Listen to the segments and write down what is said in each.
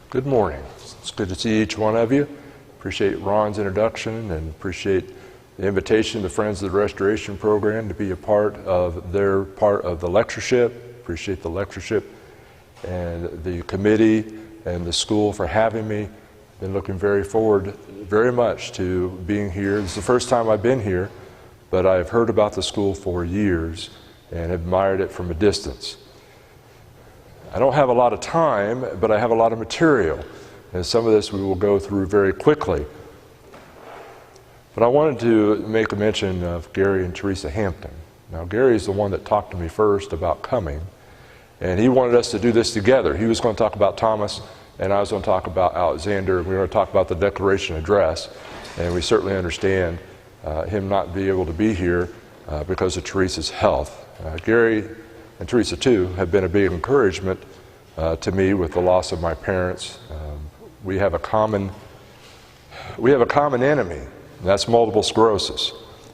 Good morning. It's good to see each one of you. Appreciate Ron's introduction and appreciate the invitation to Friends of the Restoration Program to be a part of the lectureship. Appreciate the lectureship and the committee and the school for having me. Been looking forward very much to being here. This is the first time I've been here, but I've heard about the school for years and admired it from a distance. I don't have a lot of time, but I have a lot of material, and some of this we will go through very quickly. But I wanted to make a mention of Gary and Teresa Hampton. Now, Gary is the one that talked to me first about coming, and he wanted us to do this together. He was going to talk about Thomas, and I was going to talk about Alexander, and we were going to talk about the Declaration Address, and we certainly understand him not being able to be here because of Teresa's health. Gary and Teresa, too, have been a big encouragement to me with the loss of my parents. We have a common enemy, and that's multiple sclerosis.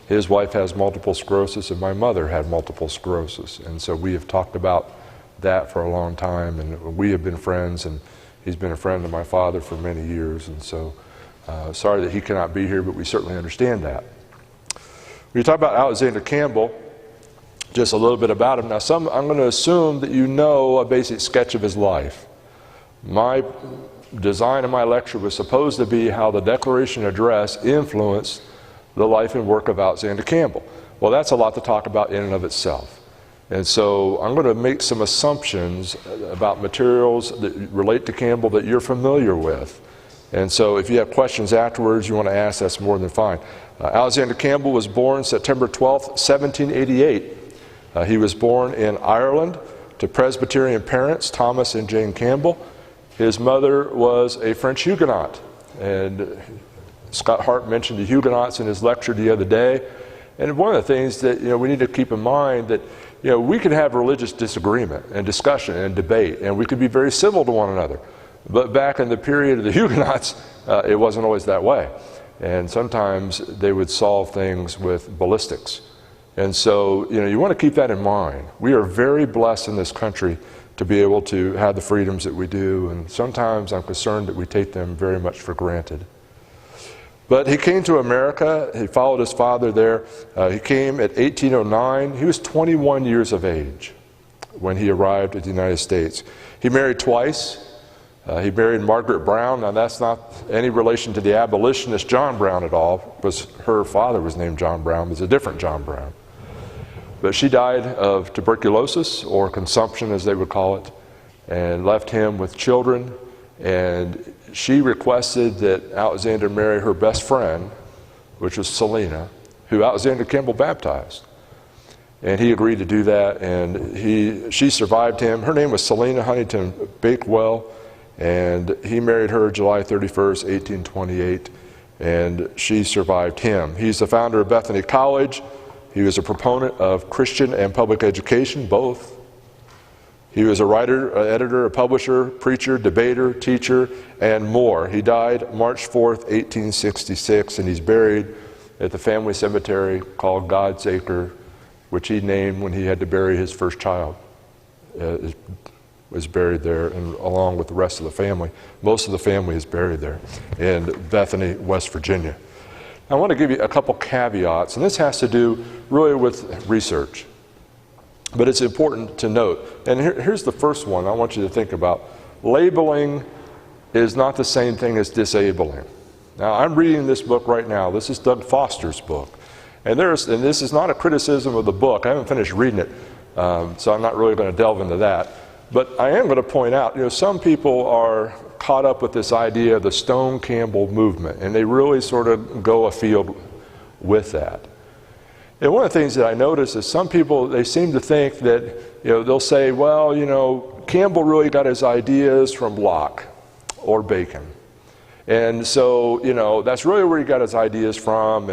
His wife has multiple sclerosis, and my mother had multiple sclerosis. And so we have talked about that for a long time, and we have been friends, and he's been a friend of my father for many years. And so sorry that he cannot be here, but we certainly understand that. When you talk about Alexander Campbell, just a little bit about him. Now, I'm going to assume that you know a basic sketch of his life. My design of my lecture was supposed to be how the Declaration Address influenced the life and work of Alexander Campbell. Well, that's a lot to talk about in and of itself. And so I'm going to make some assumptions about materials that relate to Campbell that you're familiar with. And so if you have questions afterwards you want to ask, that's more than fine. Alexander Campbell was born September 12th, 1788. He was born in Ireland to Presbyterian parents, Thomas and Jane Campbell. His mother was a French Huguenot, and Scott Hart mentioned the Huguenots in his lecture the other day. And one of the things that we need to keep in mind that we can have religious disagreement and discussion and debate, and we could be very civil to one another. But back in the period of the Huguenots, it wasn't always that way. And sometimes they would solve things with ballistics. And so, you want to keep that in mind. We are very blessed in this country to be able to have the freedoms that we do, and sometimes I'm concerned that we take them very much for granted. But he came to America. He followed his father there. He came at 1809. He was 21 years of age when he arrived at the United States. He married twice. He married Margaret Brown. Now, that's not any relation to the abolitionist John Brown at all, because her father was named John Brown. It was a different John Brown. But she died of tuberculosis, or consumption as they would call it, and left him with children. And she requested that Alexander marry her best friend, which was Selina, who Alexander Campbell baptized. And he agreed to do that, and she survived him. Her name was Selina Huntington Bakewell, and he married her July 31st, 1828, and she survived him. He's the founder of Bethany College. He was a proponent of Christian and public education, both. He was a writer, an editor, a publisher, preacher, debater, teacher, and more. He died March 4th, 1866, and he's buried at the family cemetery called God's Acre, which he named when he had to bury his first child. Was buried there, and along with the rest of the family. Most of the family is buried there in Bethany, West Virginia. I want to give you a couple caveats, and this has to do really with research. But it's important to note, and here's the first one I want you to think about. Labeling is not the same thing as disabling. Now, I'm reading this book right now. This is Doug Foster's book. And this is not a criticism of the book. I haven't finished reading it, so I'm not really going to delve into that. But I am going to point out, some people are caught up with this idea of the Stone Campbell movement, and they really sort of go afield with that. And one of the things that I notice is some people, they seem to think that, they'll say, well, Campbell really got his ideas from Locke or Bacon. And so, that's really where he got his ideas from.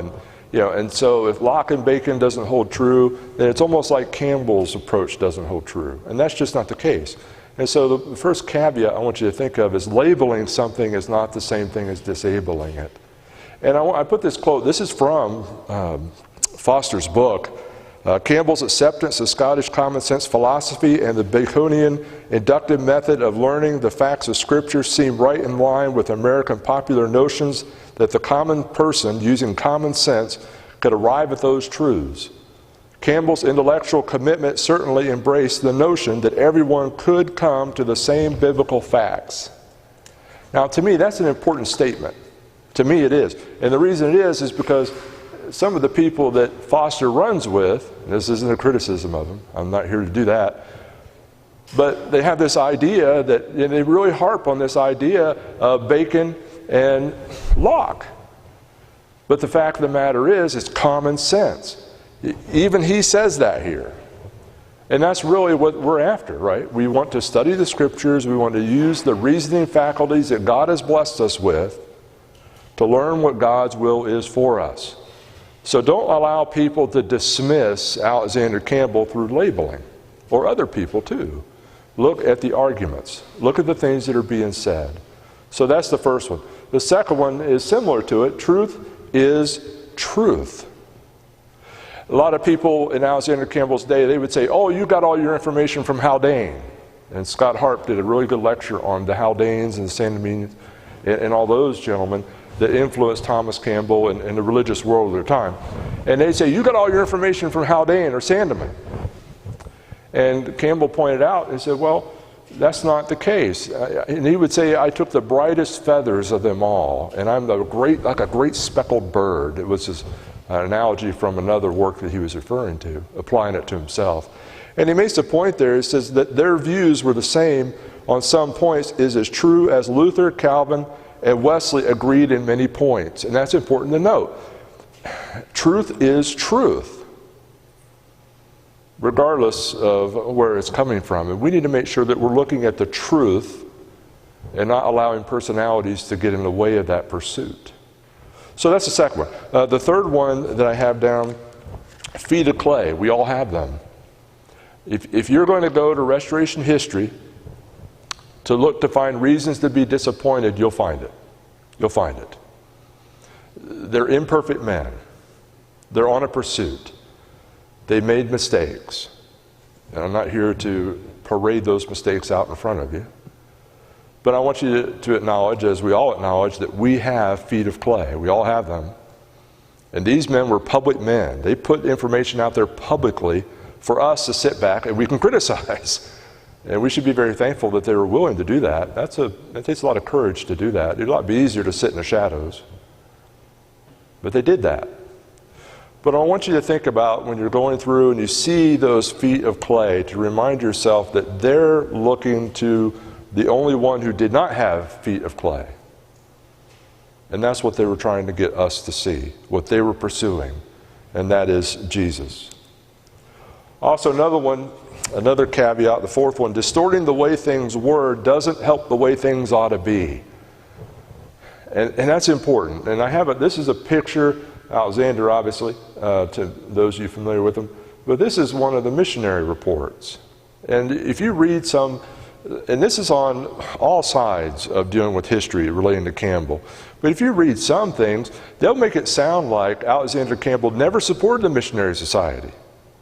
And so if Locke and Bacon doesn't hold true, then it's almost like Campbell's approach doesn't hold true. And that's just not the case. And so the first caveat I want you to think of is labeling something is not the same thing as disabling it. And I put this quote, this is from Foster's book, Campbell's acceptance of Scottish common sense philosophy and the Baconian inductive method of learning the facts of Scripture seem right in line with American popular notions that the common person, using common sense, could arrive at those truths. Campbell's intellectual commitment certainly embraced the notion that everyone could come to the same biblical facts. Now, to me, that's an important statement. To me, it is. And the reason it is because some of the people that Foster runs with, and this isn't a criticism of them, I'm not here to do that, but they have this idea that, and they really harp on this idea of Bacon and Locke. But the fact of the matter is, it's common sense. Even he says that here. And that's really what we're after, right? We want to study the Scriptures, we want to use the reasoning faculties that God has blessed us with to learn what God's will is for us. So don't allow people to dismiss Alexander Campbell through labeling, or other people too. Look at the arguments. Look at the things that are being said. So that's the first one. The second one is similar to it. Truth is truth. A lot of people in Alexander Campbell's day, they would say, oh, you got all your information from Haldane. And Scott Harp did a really good lecture on the Haldanes and the Sandominians and all those gentlemen that influenced Thomas Campbell and the religious world of their time. And they'd say, you got all your information from Haldane or Sandeman. And Campbell pointed out and said, well, that's not the case. And he would say, I took the brightest feathers of them all, and I'm like a great speckled bird. It was just an analogy from another work that he was referring to, applying it to himself. And he makes a point there. He says that their views were the same on some points is as true as Luther, Calvin, and Wesley agreed in many points. And that's important to note. Truth is truth, regardless of where it's coming from. And we need to make sure that we're looking at the truth and not allowing personalities to get in the way of that pursuit. So that's the second one. The third one that I have down, feet of clay. We all have them. If you're going to go to Restoration history to look to find reasons to be disappointed, you'll find it. You'll find it. They're imperfect men. They're on a pursuit. They made mistakes. And I'm not here to parade those mistakes out in front of you. But I want you to acknowledge, as we all acknowledge, that we have feet of clay. We all have them. And these men were public men. They put information out there publicly for us to sit back and we can criticize. And we should be very thankful that they were willing to do that. It takes a lot of courage to do that. It'd a lot be easier to sit in the shadows. But they did that. But I want you to think about when you're going through and you see those feet of clay, to remind yourself that they're looking to the only one who did not have feet of clay. And that's what they were trying to get us to see, what they were pursuing, and that is Jesus. Also, another caveat, the fourth one, distorting the way things were doesn't help the way things ought to be. And that's important. And this is a picture, Alexander obviously, to those of you familiar with him, but this is one of the missionary reports. And if you read some, and this is on all sides of dealing with history relating to Campbell, but if you read some things, they'll make it sound like Alexander Campbell never supported the missionary society.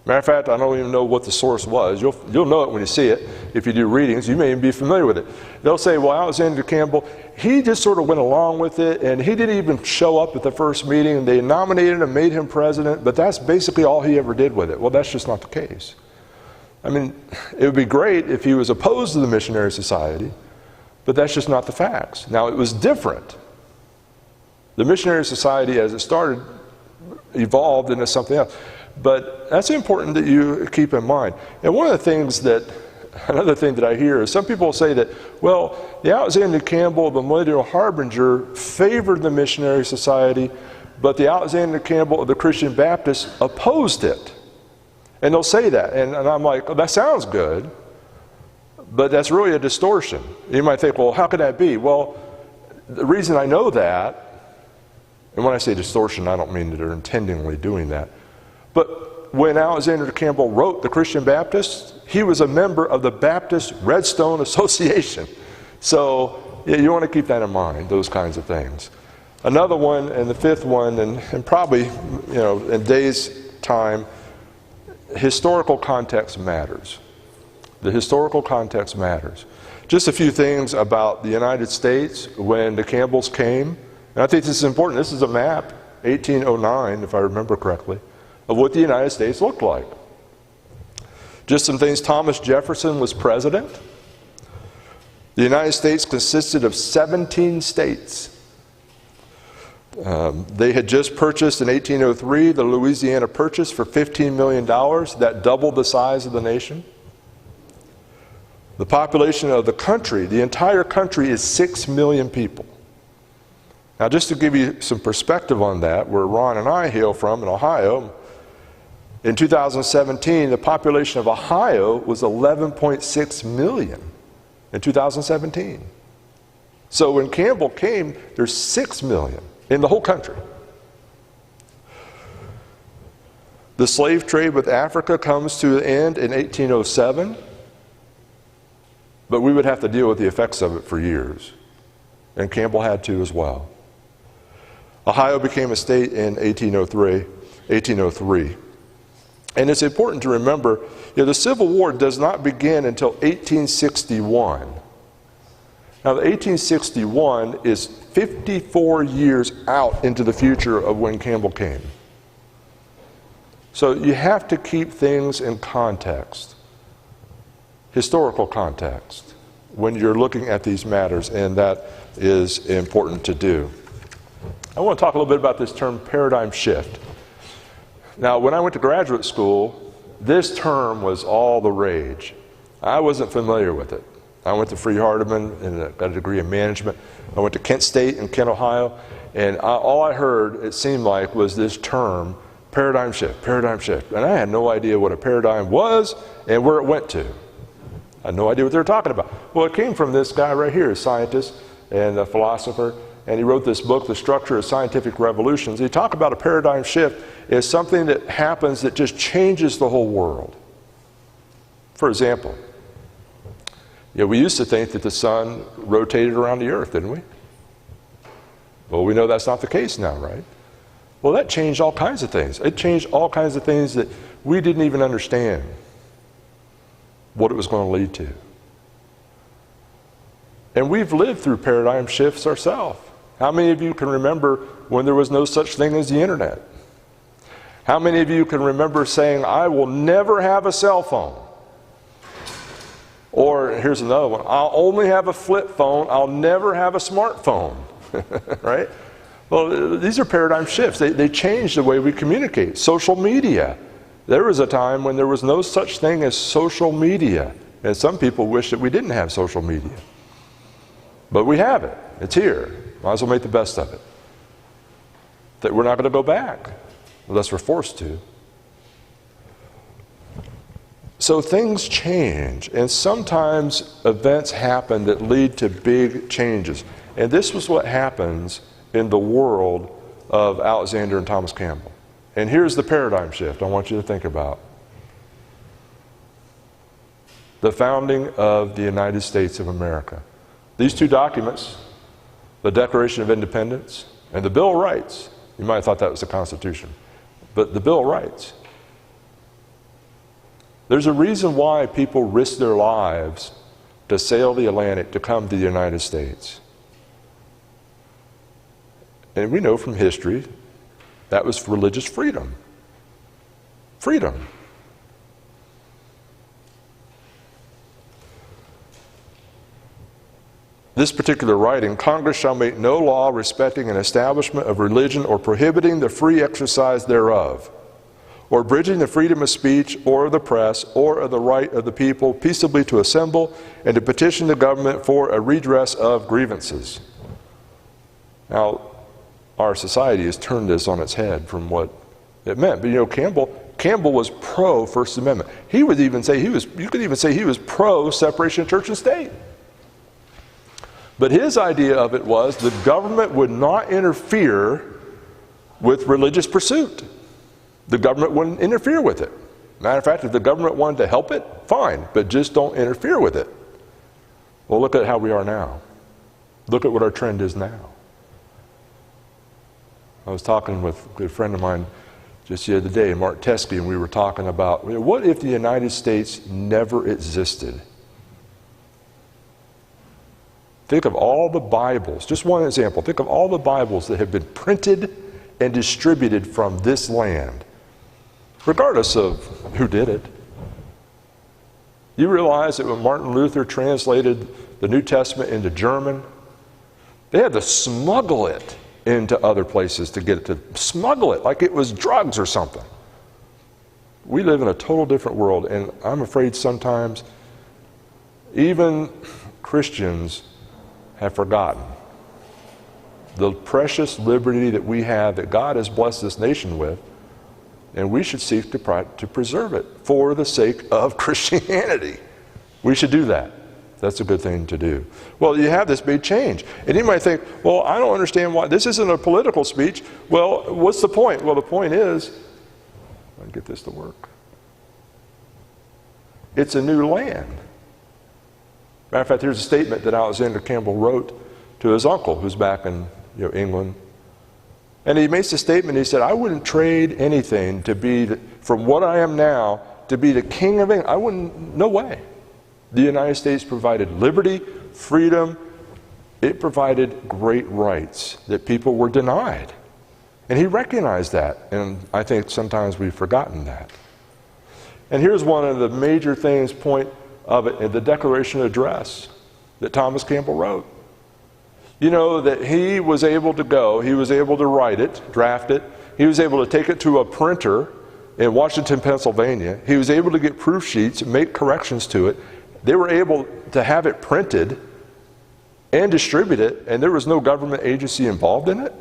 Matter of fact, I don't even know what the source was. You'll know it when you see it. If you do readings, you may even be familiar with it. They'll say, well, Alexander Campbell, he just sort of went along with it, and he didn't even show up at the first meeting. They nominated him, made him president, but that's basically all he ever did with it. Well, that's just not the case. I mean, it would be great if he was opposed to the missionary society, but that's just not the facts. Now, it was different. The missionary society, as it started, evolved into something else. But that's important that you keep in mind. And another thing that I hear is some people say that, well, the Alexander Campbell, the Millennial Harbinger, favored the missionary society, but the Alexander Campbell of the Christian Baptists opposed it. And they'll say that. And I'm like, oh, that sounds good, but that's really a distortion. You might think, well, how could that be? Well, the reason I know that, and when I say distortion, I don't mean that they're intentionally doing that, but when Alexander Campbell wrote the Christian Baptists, he was a member of the Baptist Redstone Association. So yeah, you want to keep that in mind, those kinds of things. Another one, and the fifth one, and probably, in days' time, historical context matters. The historical context matters. Just a few things about the United States when the Campbells came. And I think this is important. This is a map, 1809, if I remember correctly, of what the United States looked like. Just some things. Thomas Jefferson was president. The United States consisted of 17 states. They had just purchased in 1803 the Louisiana Purchase for $15 million. That doubled the size of the nation. The population of the country, the entire country, is 6 million people. Now, just to give you some perspective on that, where Ron and I hail from in Ohio, in 2017, the population of Ohio was 11.6 million in 2017. So when Campbell came, there's 6 million in the whole country. The slave trade with Africa comes to an end in 1807, but we would have to deal with the effects of it for years, and Campbell had to as well. Ohio became a state in 1803. And it's important to remember, the Civil War does not begin until 1861. Now, the 1861 is 54 years out into the future of when Campbell came. So you have to keep things in context, historical context, when you're looking at these matters, and that is important to do. I want to talk a little bit about this term paradigm shift. Now, when I went to graduate school, this term was all the rage. I wasn't familiar with it. I went to Freed-Hardeman and got a degree in management. I went to Kent State in Kent, Ohio, and all I heard, it seemed like, was this term, paradigm shift, paradigm shift. And I had no idea what a paradigm was and where it went to. I had no idea what they were talking about. Well, it came from this guy right here, a scientist and a philosopher, and he wrote this book, The Structure of Scientific Revolutions. He talked about a paradigm shift as something that happens that just changes the whole world. For example, we used to think that the sun rotated around the earth, didn't we? Well, we know that's not the case now, right? Well, that changed all kinds of things. It changed all kinds of things that we didn't even understand what it was going to lead to. And we've lived through paradigm shifts ourselves. How many of you can remember when there was no such thing as the internet? How many of you can remember saying, I will never have a cell phone? Or here's another one, I'll only have a flip phone, I'll never have a smartphone, right? Well, these are paradigm shifts. They change the way we communicate. Social media. There was a time when there was no such thing as social media. And some people wish that we didn't have social media. But we have it. It's here. Might as well make the best of it. That we're not going to go back unless we're forced to. So things change, and sometimes events happen that lead to big changes. And this was what happens in the world of Alexander and Thomas Campbell. And here's the paradigm shift I want you to think about. The founding of the United States of America. These two documents, the Declaration of Independence and the Bill of Rights, you might have thought that was the Constitution, but the Bill of Rights. There's a reason why people risk their lives to sail the Atlantic to come to the United States. And we know from history that was religious freedom. Freedom. This particular writing, Congress shall make no law respecting an establishment of religion or prohibiting the free exercise thereof, or abridging the freedom of speech or of the press or of the right of the people peaceably to assemble and to petition the government for a redress of grievances. Now, our society has turned this on its head from what it meant. But Campbell was pro First Amendment. He would even say you could even say he was pro separation of church and state. But his idea of it was the government would not interfere with religious pursuit. The government wouldn't interfere with it. Matter of fact, if the government wanted to help it, fine, but just don't interfere with it. Well, look at how we are now. Look at what our trend is now. I was talking with a good friend of mine just the other day, Mark Teskey, and we were talking about, what if the United States never existed? Think of all the Bibles, just one example, think of all the Bibles that have been printed and distributed from this land, regardless of who did it. You realize that when Martin Luther translated the New Testament into German, they had to smuggle it into other places to get it to smuggle it like it was drugs or something. We live in a total different world, and I'm afraid sometimes even Christians have forgotten the precious liberty that we have, that God has blessed this nation with, and we should seek to preserve it for the sake of Christianity. We should do that. That's a good thing to do. Well, you have this big change. And you might think, well, I don't understand why. This isn't a political speech. Well, what's the point? Well, the point is, let me get this to work. It's a new land. Matter of fact, here's a statement that Alexander Campbell wrote to his uncle, who's back in England. And he makes a statement. He said, I wouldn't trade anything to be, from what I am now, to be the king of England. I wouldn't, no way. The United States provided liberty, freedom. It provided great rights that people were denied. And he recognized that, and I think sometimes we've forgotten that. And here's one of the major things, point of it, in the Declaration Address that Thomas Campbell wrote. You know, that he was able to go, he was able to write it, draft it, he was able to take it to a printer in Washington, Pennsylvania. He was able to get proof sheets and make corrections to it. They were able to have it printed and distribute it, and there was no government agency involved in it.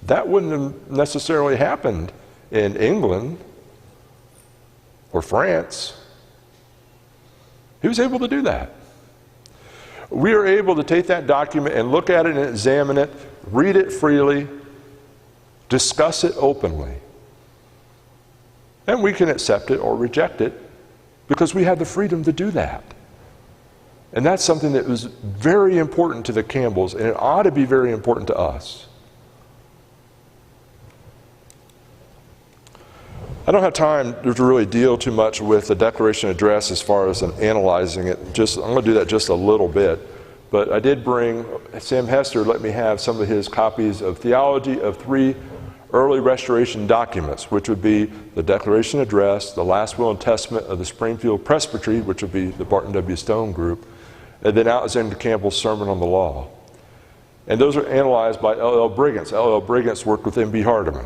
That wouldn't have necessarily happened in England or France. He was able to do that. We are able to take that document and look at it and examine it, read it freely, discuss it openly. And we can accept it or reject it because we have the freedom to do that. And that's something that was very important to the Campbells, and it ought to be very important to us. I don't have time to really deal too much with the Declaration Address as far as analyzing it. I'm going to do that just a little bit. But I did bring, Sam Hester let me have some of his copies of Theology of Three Early Restoration Documents, which would be the Declaration Address, the Last Will and Testament of the Springfield Presbytery, which would be the Barton W. Stone group, and then Alexander Campbell's Sermon on the Law. And those are analyzed by L.L. Briggins. L.L. Briggins worked with M.B. Hardeman.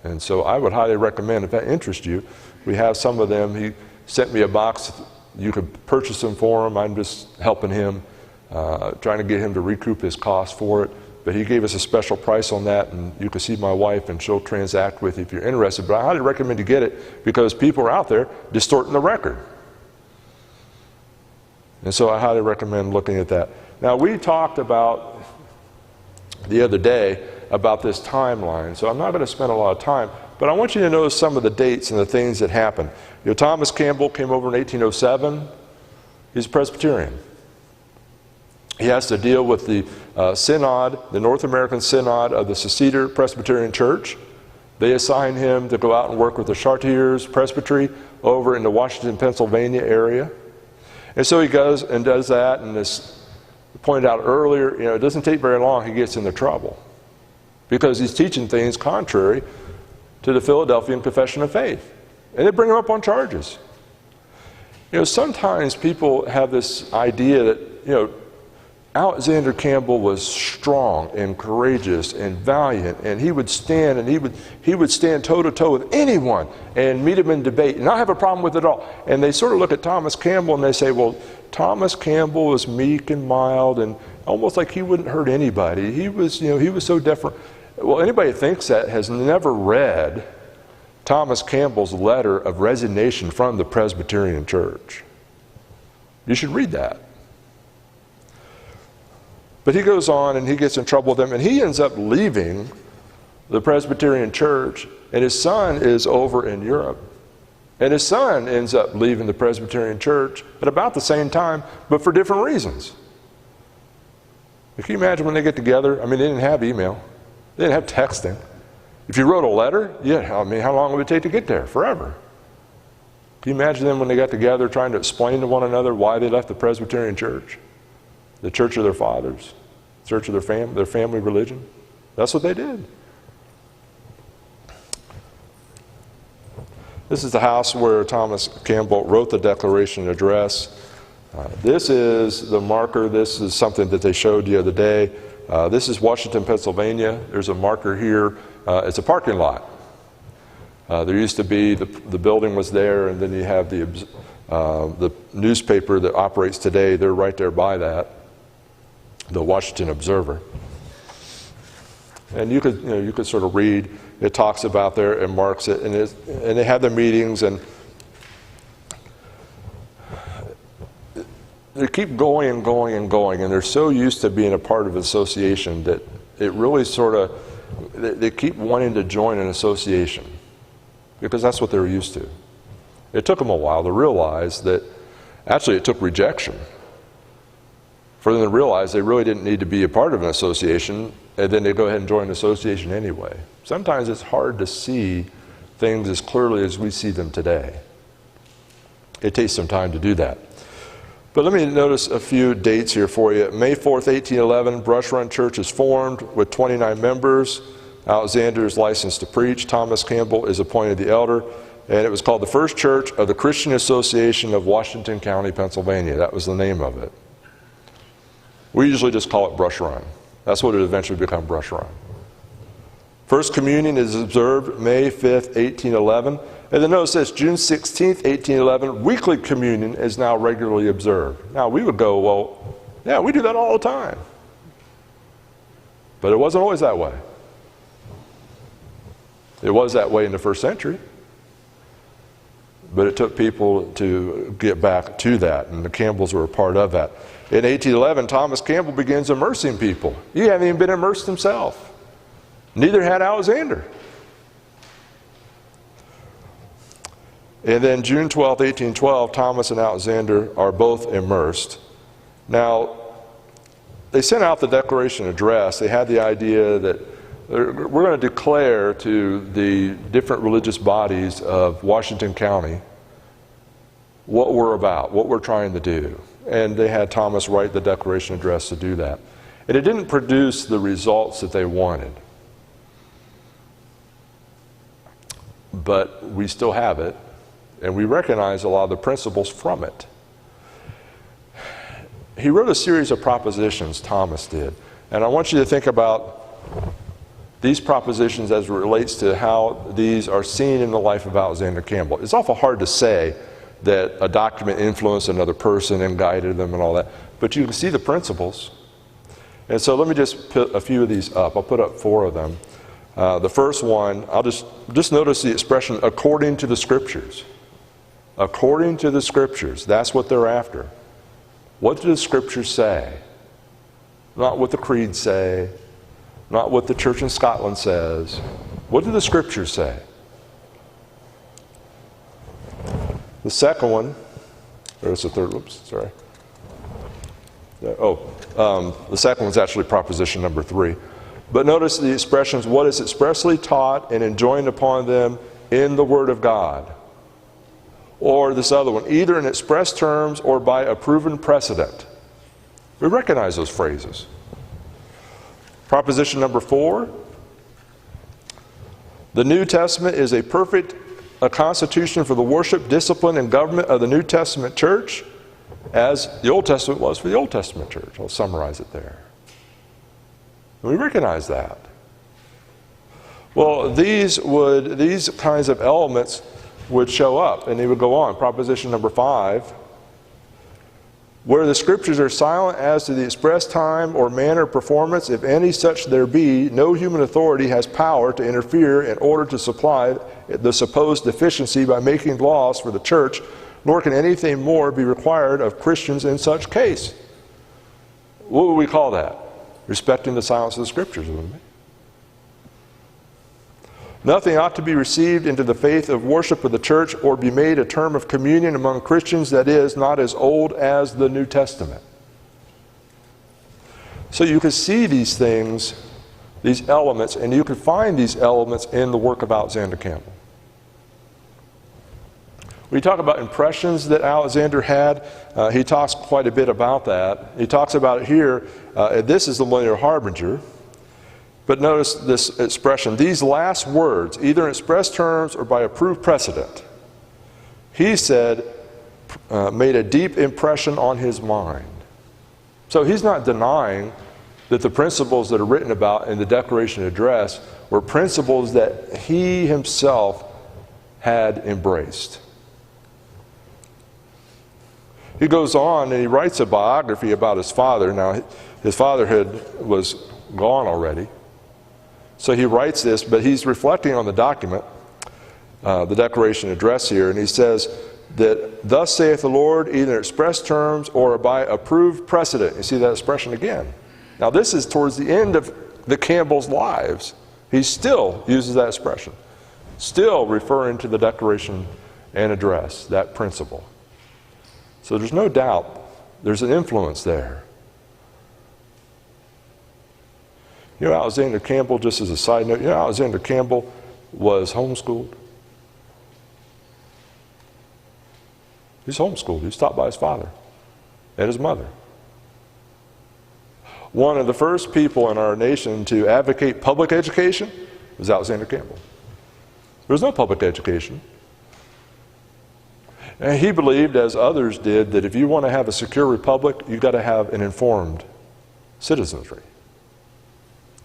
And so I would highly recommend, if that interests you, we have some of them. He sent me a box. You could purchase them for him. I'm just helping him, trying to get him to recoup his cost for it. But he gave us a special price on that, and you can see my wife, and she'll transact with you if you're interested. But I highly recommend you get it because people are out there distorting the record. And so I highly recommend looking at that. Now, we talked about the other day about this timeline, so I'm not going to spend a lot of time, but I want you to notice some of the dates and the things that happened. Thomas Campbell came over in 1807. He's a Presbyterian. He has to deal with the synod, the North American Synod of the Seceder Presbyterian Church. They assign him to go out and work with the Chartiers Presbytery over in the Washington, Pennsylvania area. And so he goes and does that, and as pointed out earlier, it doesn't take very long, he gets into trouble because he's teaching things contrary to the Philadelphian Confession of Faith. And they bring him up on charges. Sometimes people have this idea that, Alexander Campbell was strong and courageous and valiant, and he would stand toe-to-toe with anyone and meet him in debate and not have a problem with it at all. And they sort of look at Thomas Campbell and they say, well, Thomas Campbell was meek and mild and almost like he wouldn't hurt anybody. He was so different. Well, anybody who thinks that has never read Thomas Campbell's letter of resignation from the Presbyterian Church. You should read that. But he goes on and he gets in trouble with them, and he ends up leaving the Presbyterian Church, and his son is over in Europe. And his son ends up leaving the Presbyterian Church at about the same time, but for different reasons. Can you imagine when they get together? I mean, they didn't have email. They didn't have texting. If you wrote a letter, yeah, I mean, how long would it take to get there? Forever. Can you imagine them when they got together trying to explain to one another why they left the Presbyterian church? The church of their fathers, the church of their family religion? That's what they did. This is the house where Thomas Campbell wrote the Declaration Address. This is the marker. This is something that they showed the other day. This is Washington, Pennsylvania. There's a marker here. It's a parking lot. There used to be, the building was there, and then you have the newspaper that operates today. They're right there by that, the Washington Observer. And you could sort of read. It talks about there and marks it, and they have their meetings, and they keep going and going and going, and they're so used to being a part of an association that it really sort of, they keep wanting to join an association because that's what they were used to. It took them a while to realize that actually it took rejection for them to realize they really didn't need to be a part of an association, and then they go ahead and join an association anyway. Sometimes it's hard to see things as clearly as we see them today. It takes some time to do that. But let me notice a few dates here for you. May 4th, 1811, Brush Run Church is formed with 29 members. Alexander is licensed to preach. Thomas Campbell is appointed the elder. And it was called the First Church of the Christian Association of Washington County, Pennsylvania. That was the name of it. We usually just call it Brush Run. That's what it eventually became, Brush Run. First communion is observed May 5th, 1811. And then notice this, June 16th, 1811, weekly communion is now regularly observed. Now we would go, well, yeah, we do that all the time. But it wasn't always that way. It was that way in the first century. But it took people to get back to that, and the Campbells were a part of that. In 1811, Thomas Campbell begins immersing people. He hadn't even been immersed himself. Neither had Alexander. And then June 12, 1812, Thomas and Alexander are both immersed. Now, they sent out the Declaration Address. They had the idea that we're going to declare to the different religious bodies of Washington County what we're about, what we're trying to do. And they had Thomas write the Declaration Address to do that. And it didn't produce the results that they wanted. But we still have it, and we recognize a lot of the principles from it. He wrote a series of propositions, Thomas did. And I want you to think about these propositions as it relates to how these are seen in the life of Alexander Campbell. It's awful hard to say that a document influenced another person and guided them and all that, but you can see the principles. And so let me just put a few of these up. I'll put up 4 of them. The first one, I'll just notice the expression, according to the Scriptures. According to the Scriptures. That's what they're after. What do the Scriptures say? Not what the creeds say, not what the Church in Scotland says. What do the Scriptures say? The second one, there's the third, oops, sorry. The second one's actually proposition number 3. But notice the expressions, what is expressly taught and enjoined upon them in the Word of God. Or this other one, either in express terms or by a proven precedent. We recognize those phrases. Proposition number 4, the New Testament is a constitution for the worship, discipline, and government of the New Testament church, as the Old Testament was for the Old Testament church. I'll summarize it there. And we recognize that. Well, these kinds of elements would show up, and they would go on. Proposition number 5, where the Scriptures are silent as to the express time or manner of performance, if any such there be, no human authority has power to interfere in order to supply the supposed deficiency by making laws for the church, nor can anything more be required of Christians in such case. What would we call that? Respecting the silence of the Scriptures, wouldn't we? Nothing ought to be received into the faith of worship of the church or be made a term of communion among Christians that is not as old as the New Testament. So So you can see these things, these elements, and you can find these elements in the work of Alexander Campbell. We talk about impressions that Alexander had. He talks quite a bit about that. He talks about it here. This is the Millennial Harbinger. But notice this expression, these last words, either in express terms or by approved precedent, he said, made a deep impression on his mind. So he's not denying that the principles that are written about in the Declaration Address were principles that he himself had embraced. He goes on and he writes a biography about his father. Now, his father was gone already. So he writes this, but he's reflecting on the document, the Declaration Address here, and he says that, thus saith the Lord, either in express terms or by approved precedent. You see that expression again. Now this is towards the end of the Campbell's lives. He still uses that expression, still referring to the Declaration and Address, that principle. So there's no doubt there's an influence there. You know, Alexander Campbell, just as a side note, you know, Alexander Campbell was homeschooled. He's homeschooled. He was taught by his father and his mother. One of the first people in our nation to advocate public education was Alexander Campbell. There was no public education. And he believed, as others did, that if you want to have a secure republic, you've got to have an informed citizenry.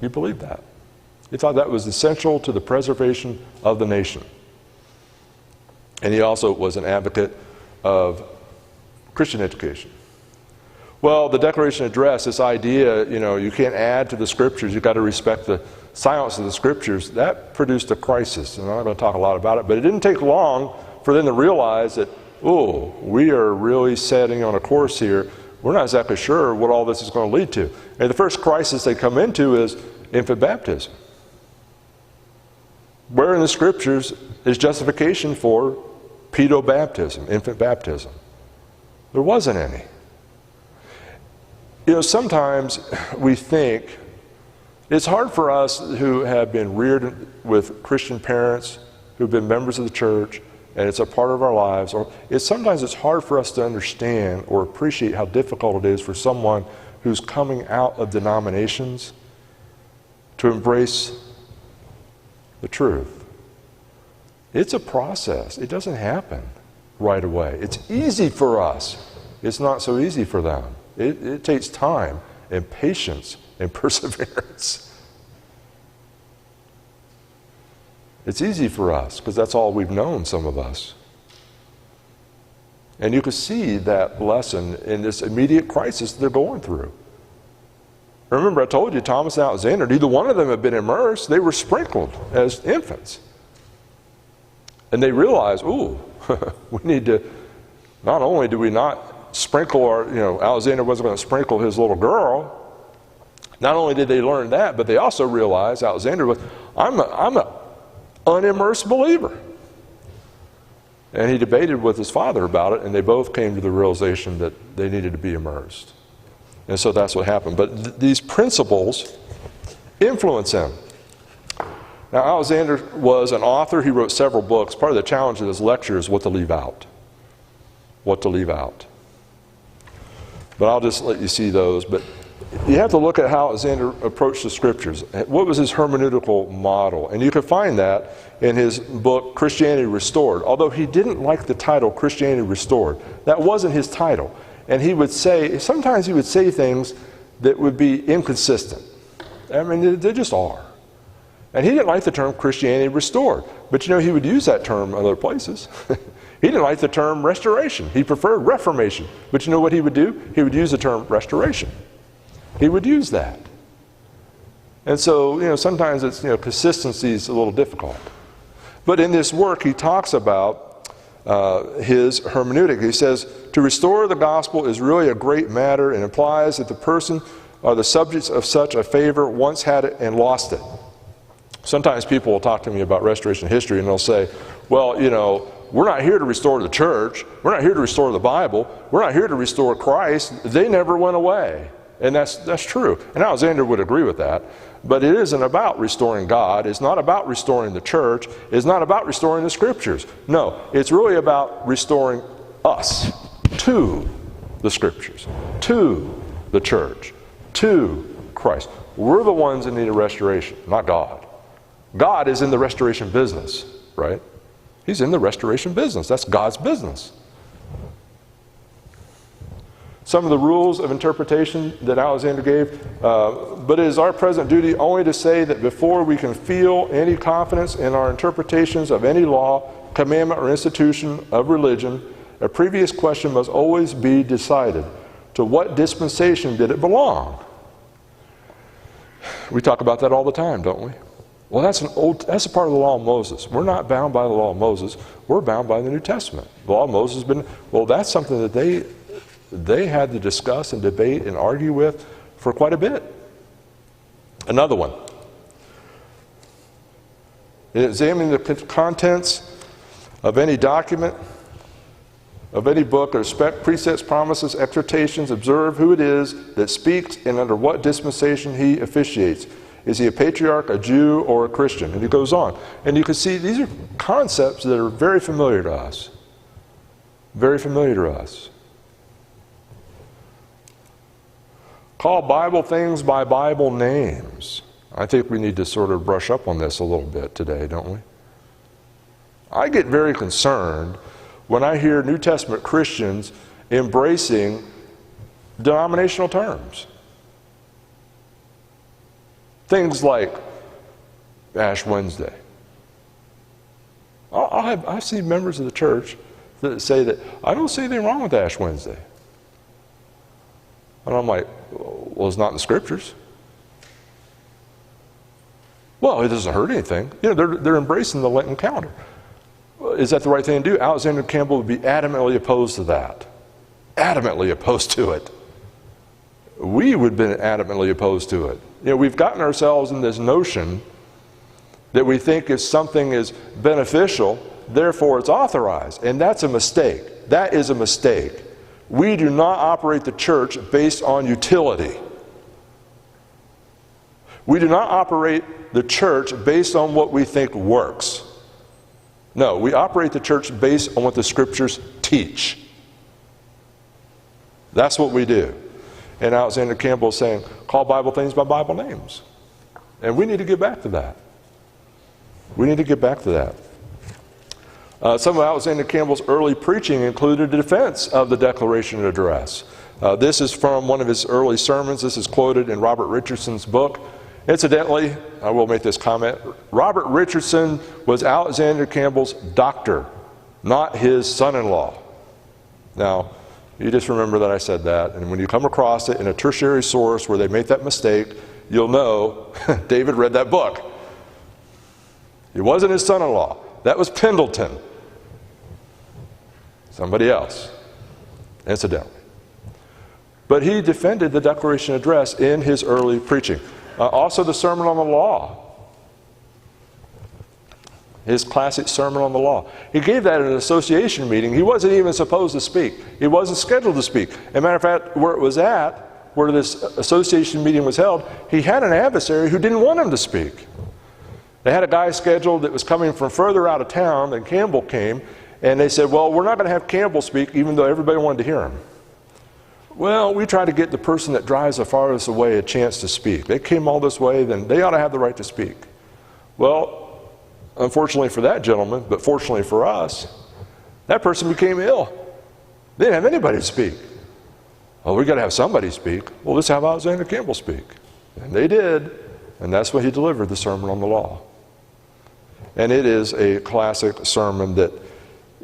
He believed that. He thought that was essential to the preservation of the nation. And he also was an advocate of Christian education. Well, the Declaration Address, this idea, you know, you can't add to the Scriptures, you've got to respect the silence of the Scriptures, that produced a crisis. And I'm not going to talk a lot about it, but it didn't take long for them to realize that, oh, we are really setting on a course here. We're not exactly sure what all this is going to lead to. And the first crisis they come into is infant baptism. Where in the Scriptures is justification for pedobaptism, infant baptism? There wasn't any. You know, sometimes we think, it's hard for us who have been reared with Christian parents, who've been members of the church, and it's a part of our lives, or sometimes it's hard for us to understand or appreciate how difficult it is for someone who's coming out of denominations to embrace the truth. It's a process. It doesn't happen right away. It's easy for us. It's not so easy for them. It takes time and patience and perseverance. It's easy for us because that's all we've known, some of us. And you can see that lesson in this immediate crisis they're going through. Remember, I told you Thomas and Alexander, neither one of them had been immersed. They were sprinkled as infants. And they realized, ooh, we need to, not only do we not sprinkle our, you know, Alexander wasn't going to sprinkle his little girl. Not only did they learn that, but they also realized, Alexander was, I'm a unimmersed believer. And he debated with his father about it, and they both came to the realization that they needed to be immersed. And so that's what happened. But these principles influence him. Now, Alexander was an author. He wrote several books. Part of the challenge of his lecture is what to leave out. What to leave out. But I'll just let you see those. But you have to look at how Alexander approached the Scriptures. What was his hermeneutical model? And you can find that in his book, Christianity Restored. Although he didn't like the title, Christianity Restored. That wasn't his title. And he would say, sometimes he would say things that would be inconsistent. I mean, they just are. And he didn't like the term Christianity Restored. But you know, he would use that term in other places. He didn't like the term restoration. He preferred reformation. But you know what he would do? He would use the term restoration. He would use that. And so, you know, sometimes it's, you know, consistency is a little difficult. But in this work, he talks about his hermeneutic. He says, to restore the gospel is really a great matter and implies that the person or the subjects of such a favor once had it and lost it. Sometimes people will talk to me about restoration history and they'll say, well, you know, we're not here to restore the church. We're not here to restore the Bible. We're not here to restore Christ. They never went away. And that's true. And Alexander would agree with that. But it isn't about restoring God. It's not about restoring the church. It's not about restoring the scriptures. No, it's really about restoring us to the scriptures, to the church, to Christ. We're the ones that need a restoration, not God. God is in the restoration business, right? He's in the restoration business. That's God's business. Some of the rules of interpretation that Alexander gave, but it is our present duty only to say that before we can feel any confidence in our interpretations of any law, commandment, or institution of religion, a previous question must always be decided. To what dispensation did it belong? We talk about that all the time, don't we? Well, that's a part of the law of Moses. We're not bound by the law of Moses. We're bound by the New Testament. The law of Moses has been, well, that's something that they had to discuss and debate and argue with for quite a bit. Another one. In examining the contents of any document, of any book, or precepts, promises, exhortations, observe who it is that speaks and under what dispensation he officiates. Is he a patriarch, a Jew, or a Christian? And he goes on. And you can see these are concepts that are very familiar to us. Very familiar to us. Call Bible things by Bible names. I think we need to sort of brush up on this a little bit today, don't we? I get very concerned when I hear New Testament Christians embracing denominational terms. Things like Ash Wednesday. I've seen members of the church that say that, I don't see anything wrong with Ash Wednesday. And I'm like, well, it's not in the scriptures. Well, it doesn't hurt anything. You know, they're embracing the Lenten calendar. Is that the right thing to do? Alexander Campbell would be adamantly opposed to that. Adamantly opposed to it. We would have been adamantly opposed to it. You know, we've gotten ourselves in this notion that we think if something is beneficial, therefore it's authorized. And that's a mistake. That is a mistake. We do not operate the church based on utility. We do not operate the church based on what we think works. No, we operate the church based on what the scriptures teach. That's what we do. And Alexander Campbell is saying, call Bible things by Bible names. And we need to get back to that. We need to get back to that. Some of Alexander Campbell's early preaching included a defense of the Declaration and Address. This is from one of his early sermons. This is quoted in Robert Richardson's book. Incidentally, I will make this comment. Robert Richardson was Alexander Campbell's doctor, not his son-in-law. Now, you just remember that I said that, and when you come across it in a tertiary source where they make that mistake, you'll know David read that book. It wasn't his son-in-law. That was Pendleton. Somebody else, incidentally. But he defended the Declaration Address in his early preaching. Also the Sermon on the Law. His classic Sermon on the Law. He gave that at an association meeting. He wasn't even supposed to speak. He wasn't scheduled to speak. As a matter of fact, where it was at, where this association meeting was held, he had an adversary who didn't want him to speak. They had a guy scheduled that was coming from further out of town than Campbell came, and they said, well, we're not going to have Campbell speak, even though everybody wanted to hear him. Well, we try to get the person that drives the farthest away a chance to speak. They came all this way, then they ought to have the right to speak. Well, unfortunately for that gentleman, but fortunately for us, that person became ill. They didn't have anybody to speak. Well, we got to have somebody speak. Well, let's have Alexander Campbell speak. And they did, and that's when he delivered the Sermon on the Law. And it is a classic sermon that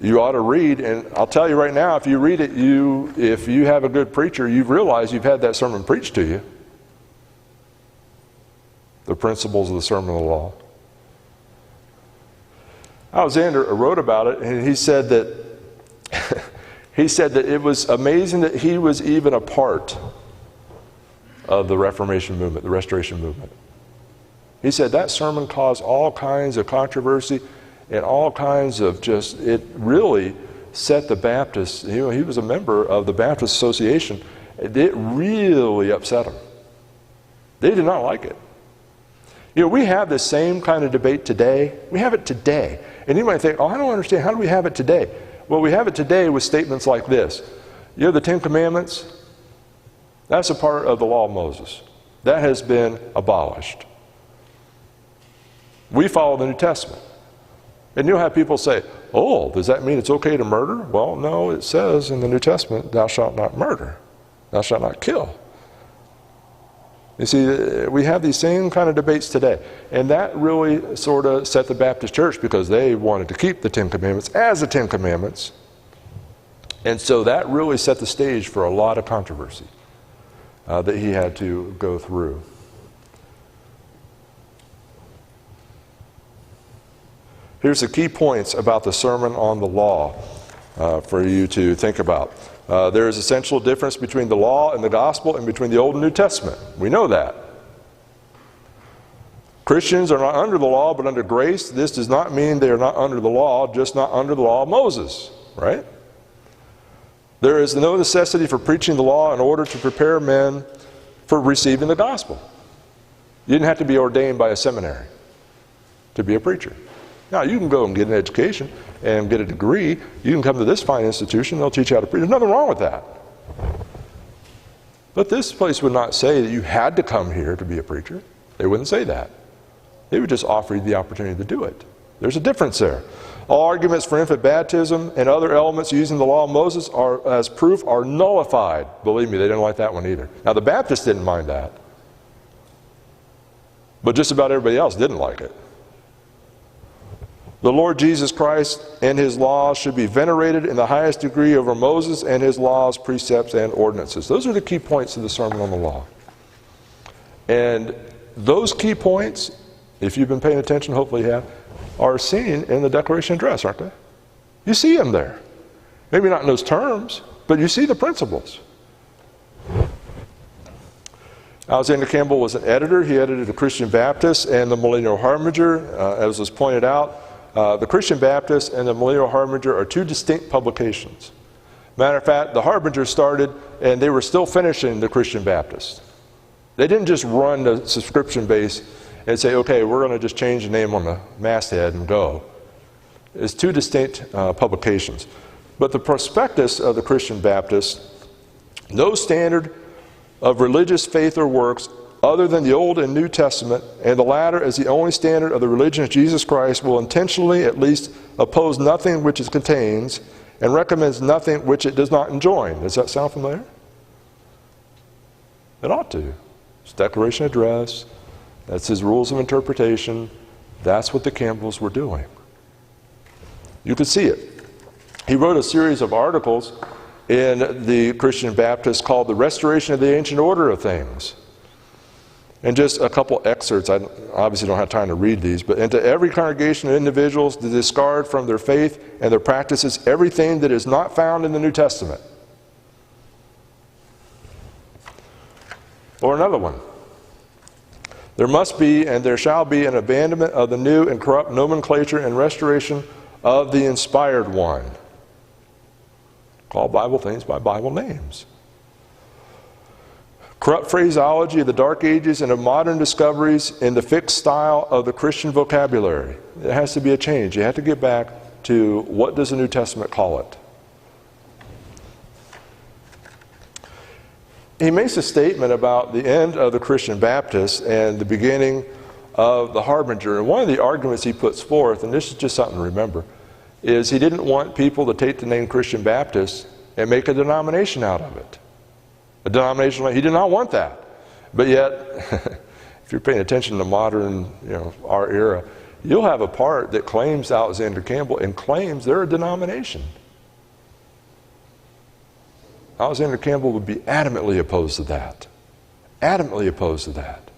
you ought to read, and I'll tell you right now, if you read it, if you have a good preacher, you've realized you've had that sermon preached to you. The principles of the Sermon on the Law. Alexander wrote about it, and he said that it was amazing that he was even a part of the Reformation movement, the Restoration movement. He said that sermon caused all kinds of controversy and all kinds of it really set the Baptists, he was a member of the Baptist Association, It really upset them. They did not like it. You know, we have the same kind of debate today. We have it today. And you might think, oh, I don't understand. How do we have it today? Well, we have it today with statements like this. You know, the Ten Commandments, that's a part of the law of Moses. That has been abolished. We follow the New Testament. And you'll have people say, oh, does that mean it's okay to murder? Well, no, it says in the New Testament, thou shalt not murder. Thou shalt not kill. You see, we have these same kind of debates today. And that really sort of set the Baptist church because they wanted to keep the Ten Commandments as the Ten Commandments. And so that really set the stage for a lot of controversy that he had to go through. Here's the key points about the Sermon on the Law for you to think about. There is essential difference between the law and the gospel and between the Old and New Testament. We know that. Christians are not under the law but under grace. This does not mean they are not under the law, just not under the law of Moses, right? There is no necessity for preaching the law in order to prepare men for receiving the gospel. You didn't have to be ordained by a seminary to be a preacher. Now, you can go and get an education and get a degree. You can come to this fine institution, they'll teach you how to preach. There's nothing wrong with that. But this place would not say that you had to come here to be a preacher. They wouldn't say that. They would just offer you the opportunity to do it. There's a difference there. All arguments for infant baptism and other elements using the law of Moses as proof are nullified. Believe me, they didn't like that one either. Now, the Baptists didn't mind that. But just about everybody else didn't like it. The Lord Jesus Christ and his laws should be venerated in the highest degree over Moses and his laws, precepts, and ordinances. Those are the key points of the Sermon on the Law. And those key points, if you've been paying attention, hopefully you have, are seen in the Declaration Address, aren't they? You see them there. Maybe not in those terms, but you see the principles. Alexander Campbell was an editor. He edited the Christian Baptist and the Millennial Harbinger. As was pointed out, the Christian Baptist and the Millennial Harbinger are two distinct publications. Matter of fact, the Harbinger started and they were still finishing the Christian Baptist. They didn't just run the subscription base and say, okay, we're going to just change the name on the masthead and go. It's two distinct publications. But the prospectus of the Christian Baptist, no standard of religious faith or works other than the Old and New Testament, and the latter as the only standard of the religion of Jesus Christ, will intentionally at least oppose nothing which it contains and recommends nothing which it does not enjoin. Does that sound familiar? It ought to. It's Declaration Address. That's his rules of interpretation. That's what the Campbells were doing. You could see it. He wrote a series of articles in the Christian Baptist called The Restoration of the Ancient Order of Things. And just a couple excerpts, I obviously don't have time to read these, but into every congregation of individuals to discard from their faith and their practices everything that is not found in the New Testament. Or another one. There must be and there shall be an abandonment of the new and corrupt nomenclature and restoration of the inspired one. Call Bible things by Bible names. Corrupt phraseology of the Dark Ages and of modern discoveries in the fixed style of the Christian vocabulary. It has to be a change. You have to get back to what does the New Testament call it. He makes a statement about the end of the Christian Baptist and the beginning of the Harbinger. And one of the arguments he puts forth, and this is just something to remember, is he didn't want people to take the name Christian Baptist and make a denomination out of it. A denomination, he did not want that. But yet, if you're paying attention to modern, our era, you'll have a part that claims Alexander Campbell and claims they're a denomination. Alexander Campbell would be adamantly opposed to that. Adamantly opposed to that.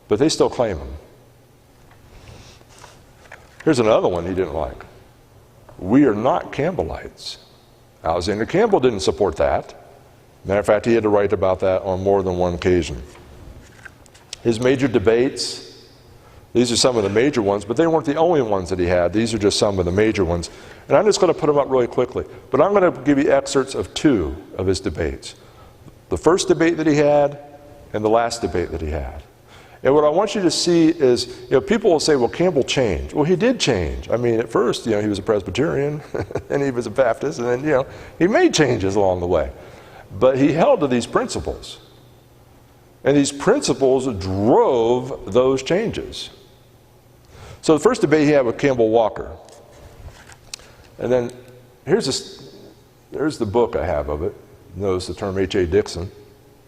But they still claim him. Here's another one he didn't like. We are not Campbellites. Alexander Campbell didn't support that. Matter of fact, he had to write about that on more than one occasion. His major debates, these are some of the major ones, but they weren't the only ones that he had. These are just some of the major ones. And I'm just going to put them up really quickly. But I'm going to give you excerpts of two of his debates. The first debate that he had and the last debate that he had. And what I want you to see is, people will say, well, Campbell changed. Well, he did change. I mean, at first, he was a Presbyterian, and he was a Baptist, and then, he made changes along the way. But he held to these principles. And these principles drove those changes. So the first debate he had with Campbell Walker. And then here's the book I have of it. Notice the term H.A. Dixon.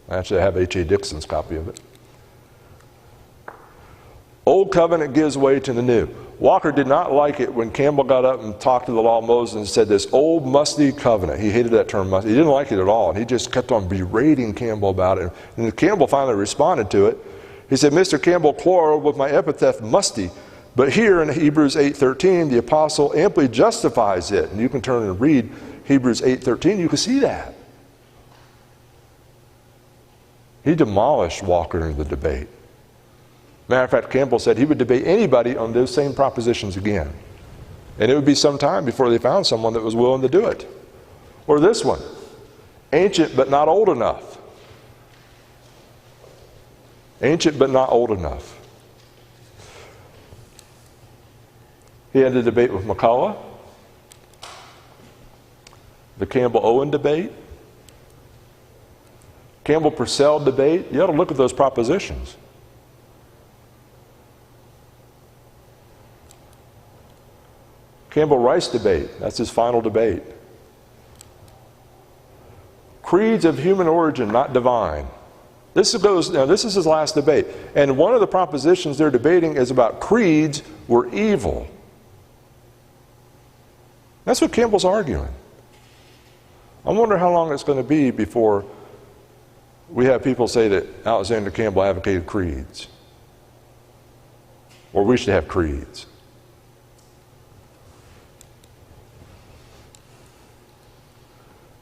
Actually, I have H.A. Dixon's copy of it. Old covenant gives way to the new. Walker did not like it when Campbell got up and talked to the law of Moses and said this old musty covenant. He hated that term musty. He didn't like it at all. And he just kept on berating Campbell about it. And Campbell finally responded to it. He said, Mr. Campbell quarreled with my epithet musty. But here in Hebrews 8:13, the apostle amply justifies it. And you can turn and read Hebrews 8:13. You can see that. He demolished Walker in the debate. Matter of fact, Campbell said he would debate anybody on those same propositions again. And it would be some time before they found someone that was willing to do it. Or this one, ancient but not old enough. Ancient but not old enough. He had a debate with McCullough. The Campbell-Owen debate. Campbell-Purcell debate. You ought to look at those propositions. Campbell-Rice debate, that's his final debate. Creeds of human origin, not divine. This is his last debate. And one of the propositions they're debating is about creeds were evil. That's what Campbell's arguing. I wonder how long it's going to be before we have people say that Alexander Campbell advocated creeds. Or we should have creeds.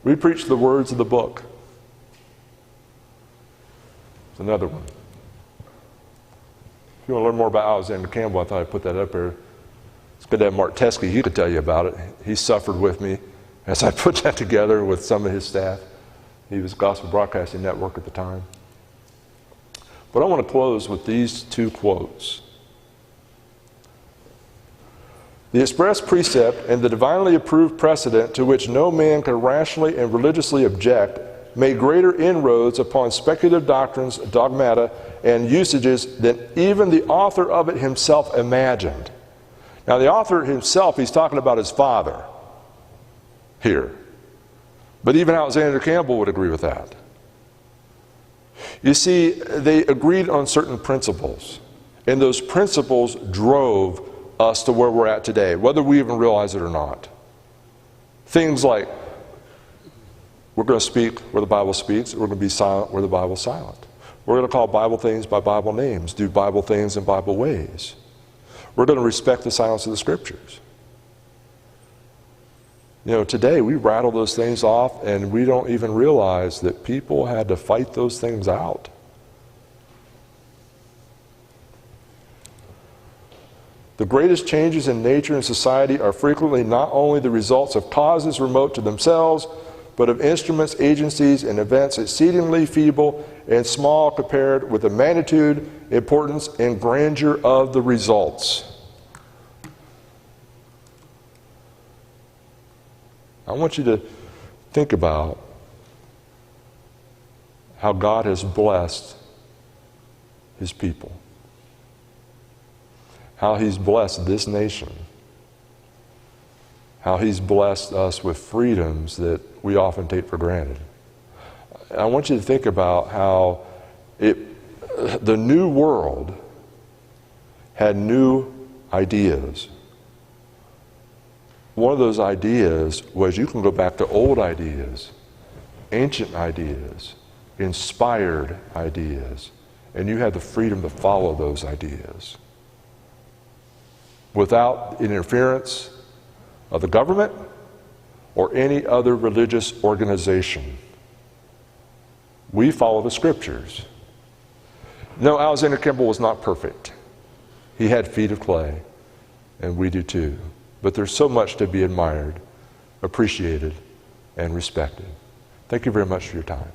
We preach the words of the book. It's another one. If you want to learn more about Alexander Campbell, I thought I'd put that up there. It's good to have Mark Teskey. He could tell you about it. He suffered with me as I put that together with some of his staff. He was Gospel Broadcasting Network at the time. But I want to close with these two quotes. The express precept and the divinely approved precedent to which no man can rationally and religiously object made greater inroads upon speculative doctrines, dogmata, and usages than even the author of it himself imagined. Now, the author himself, he's talking about his father here. But even Alexander Campbell would agree with that. You see, they agreed on certain principles, and those principles drove us to where we're at today, whether we even realize it or not. Things like, we're going to speak where the Bible speaks, we're going to be silent where the Bible's silent. We're going to call Bible things by Bible names, do Bible things in Bible ways. We're going to respect the silence of the Scriptures. Today we rattle those things off and we don't even realize that people had to fight those things out. The greatest changes in nature and society are frequently not only the results of causes remote to themselves, but of instruments, agencies, and events exceedingly feeble and small compared with the magnitude, importance, and grandeur of the results. I want you to think about how God has blessed His people. How He's blessed this nation. How He's blessed us with freedoms that we often take for granted. I want you to think about how the new world had new ideas. One of those ideas was you can go back to old ideas, ancient ideas, inspired ideas, and you have the freedom to follow those ideas without interference of the government or any other religious organization. We follow the Scriptures. No, Alexander Campbell was not perfect. He had feet of clay, and we do too. But there's so much to be admired, appreciated, and respected. Thank you very much for your time.